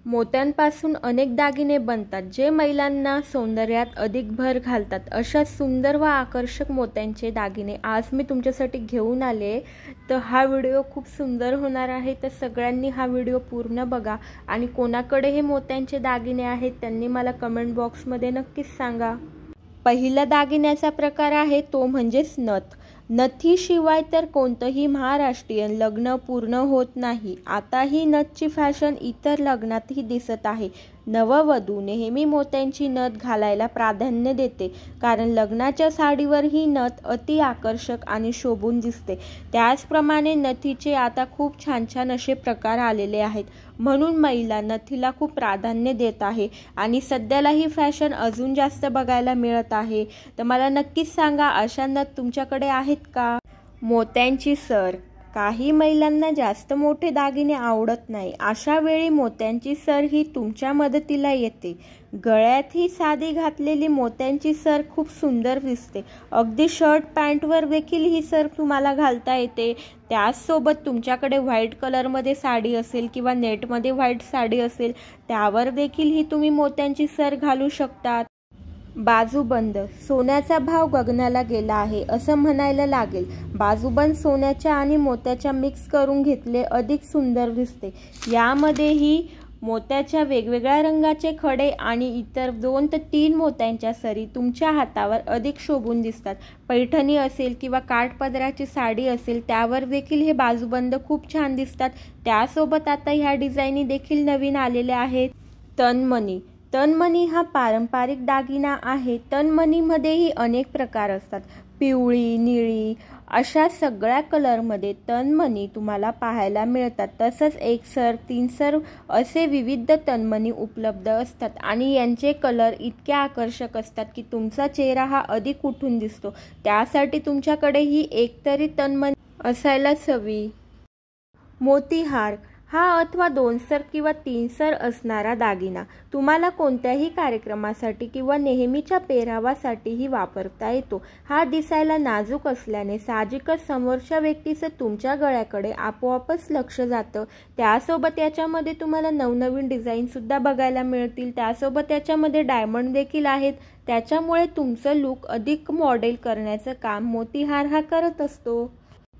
मोत्यांपासून अनेक दागिने बनतात जे महिलांना सौंदर्यात अधिक भर घालतात. अशा सुंदर व आकर्षक मोत्यांचे दागिने आज मी तुमच्यासाठी घेऊन आले. तर हा व्हिडिओ खूप सुंदर होणार आहे, तर सगळ्यांनी हा व्हिडिओ पूर्ण बघा. आणि कोणाकडे हे मोत्यांचे दागिने आहेत त्यांनी मला कमेंट बॉक्समध्ये नक्कीच सांगा. पहिला दागिन्याचा प्रकार आहे तो म्हणजेच नथ. नथीशिवाय तर कोणतंही महाराष्ट्रीयन लग्न पूर्ण होत नाही. आता ही नथची फॅशन इतर लग्नातही दिसत आहे. नववधू नेहमी मोत्यांची नथ घालायला प्राधान्य देते, कारण लग्नाच्या साडीवर ही नथ अति आकर्षक आणि शोभून दिसते. त्याचप्रमाणे नथीचे आता खूप छान छान असे प्रकार आलेले आहेत, म्हणून महिला नथीला खूप प्राधान्य देत आहे आणि सध्याला ही फॅशन अजून जास्त बघायला मिळत आहे. तर मला नक्कीच सांगा, अशा नथ तुमच्याकडे आहेत का? मोत्यांची सर. काही महिलांना जास्त मोठे दागिने आवडत नाही. अशा वेळी मोत्यांची सर ही तुमच्या मदतीला येते. गळ्यात ही साधी घातलेली मोत्यांची सर खूप सुंदर दिसते. अगदी शर्ट पॅन्टवर देखील ही सर तुम्हाला घालता येते. त्याचसोबत तुमच्याकडे व्हाईट कलरमध्ये साडी असेल किंवा नेटमध्ये व्हाईट साडी असेल त्यावर देखील ही तुम्ही मोत्यांची सर घालू शकतात. बाजूबंद. सोन्याचा भाव गगनाला गेला आहे असं म्हणायला लागेल. बाजूबंद सोन्याच्या आणि मोत्याच्या मिक्स करून घेतले अधिक सुंदर दिसते. यामध्येही मोत्याच्या वेगवेगळ्या रंगाचे खडे आणि इतर 2 ते 3 मोत्यांच्या सरी तुमच्या हातावर अधिक शोभून दिसतात. पैठणी असेल किंवा काठपदराची साडी असेल त्यावर देखील हे बाजूबंद खूप छान दिसतात. त्यासोबत आता ह्या डिझाईनी देखील नवीन आलेल्या आहेत. तनमणी. तनमणी हा पारंपरिक दागिना आहे. तनमणीमध्येही अनेक प्रकार असतात. पिवळी, निळी अशा सगळ्या कलरमध्ये तनमणी तुम्हाला पाहायला मिळतात. तसंच 1 सर 3 सर असे विविध तनमणी उपलब्ध असतात आणि यांचे कलर इतके आकर्षक असतात की तुमचा चेहरा हा अधिक उठून दिसतो. त्यासाठी तुमच्याकडेही एकतरी तनमणी असायलाच हवी. मोतीहार हा अथवा 2 सर किंवा 3 सर असणारा दागिना तुम्हाला कोणत्याही कार्यक्रमासाठी किंवा नेहमीच्या पेहरावासाठीही वापरता येतो. हा दिसायला नाजूक असल्याने साहजिकच समोरच्या व्यक्तीचं तुमच्या गळ्याकडे आपोआपच लक्ष जातं. त्यासोबत याच्यामध्ये तुम्हाला नवनवीन डिझाईनसुद्धा बघायला मिळतील. त्यासोबत याच्यामध्ये डायमंड देखील आहेत. त्याच्यामुळे तुमचं लूक अधिक मॉडेल करण्याचं काम मोतीहार हा करत असतो.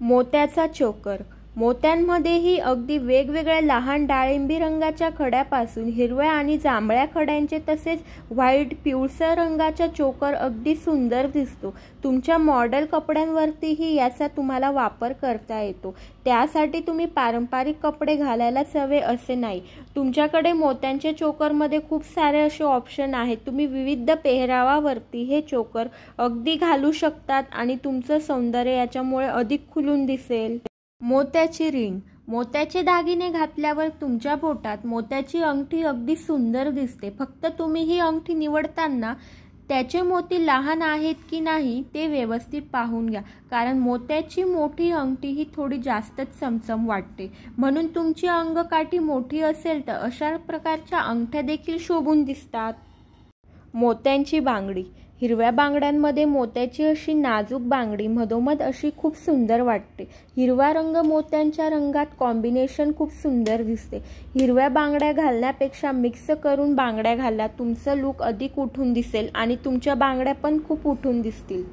मोत्याचा चोकर. मोत्यांमध्येही अगदी वेगवेगळ्या लहान डाळिंबी रंगाच्या खड्यापासून हिरव्या आणि जांभळ्या खड्यांचे तसेच व्हाईट पिवळसर रंगाचा चोकर अगदी सुंदर दिसतो. तुमच्या मॉडेल कपड्यांवरतीही याचा तुम्हाला वापर करता येतो. त्यासाठी तुम्ही पारंपरिक कपडे घालायलाच हवे असे नाही. तुमच्याकडे मोत्यांच्या चोकरमध्ये खूप सारे असे ऑप्शन आहेत. तुम्ही विविध पेहरावावरती हे चोकर अगदी घालू शकतात आणि तुमचं सौंदर्य याच्यामुळे अधिक खुलून दिसेल. मोत्याची रिंग. मोत्याचे दागिने घातल्यावर तुमच्या बोटात मोत्याची अंगठी अगदी सुंदर दिसते. फक्त तुम्ही ही अंगठी निवडताना त्याचे मोती लहान आहेत की नाही ते व्यवस्थित पाहून घ्या, कारण मोत्याची मोठी अंगठी ही थोडी जास्तच चमचम वाटते. म्हणून तुमची अंगकाठी मोठी असेल तर अशा प्रकारच्या अंगठ्या देखील शोभून दिसतात. मोत्यांची बांगडी. हिरव्या बांगड्यांमध्ये मोत्याची अशी नाजूक बांगडी मधोमध अशी खूप सुंदर वाटते. हिरवा रंग मोत्यांच्या रंगात कॉम्बिनेशन खूप सुंदर दिसते. हिरव्या बांगड्या घालण्यापेक्षा मिक्स करून बांगड्या घाला. तुमचं लूक अधिक उठून दिसेल आणि तुमच्या बांगड्या पण खूप उठून दिसतील.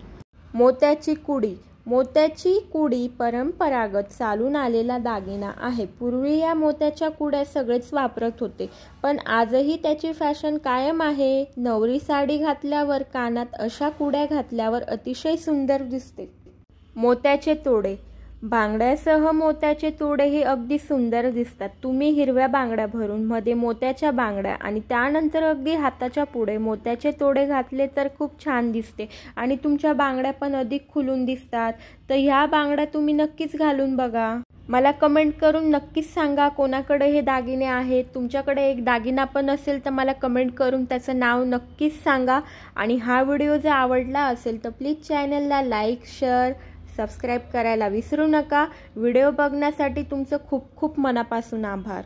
मोत्याची कुडी. मोत्याची कुडी परंपरागत चालून आलेला दागिना आहे. पूर्वी या मोत्याच्या कुड्या सगळेच वापरत होते, पण आजही त्याची फॅशन कायम आहे. नवरी साडी घातल्यावर कानात अशा कुड्या घातल्यावर अतिशय सुंदर दिसते. मोत्याचे तोडे. बांगड्यासह मोत्याचे तोडे हे अगदी सुंदर दिसतात. तुम्ही हिरव्या बांगड्या भरून मध्ये मोत्याच्या बांगड्या आणि त्यानंतर अगदी हाताच्या पुढे मोत्याचे तोडे घातले तर खूप छान दिसते आणि तुमच्या बांगड्या पण अधिक खुलून दिसतात. तर ह्या बांगड्या तुम्ही नक्कीच घालून बघा. मला कमेंट करून नक्कीच सांगा कोणाकडे हे दागिने आहेत. तुमच्याकडे एक दागिना पण असेल तर मला कमेंट करून त्याचं नाव नक्कीच सांगा. आणि हा व्हिडिओ जर आवडला असेल तर प्लीज चॅनलला लाईक, शेअर, सबस्क्राईब करायला विसरू नका. व्हिडिओ बघण्यासाठी तुमचं खूप खूप मनापासून आभार.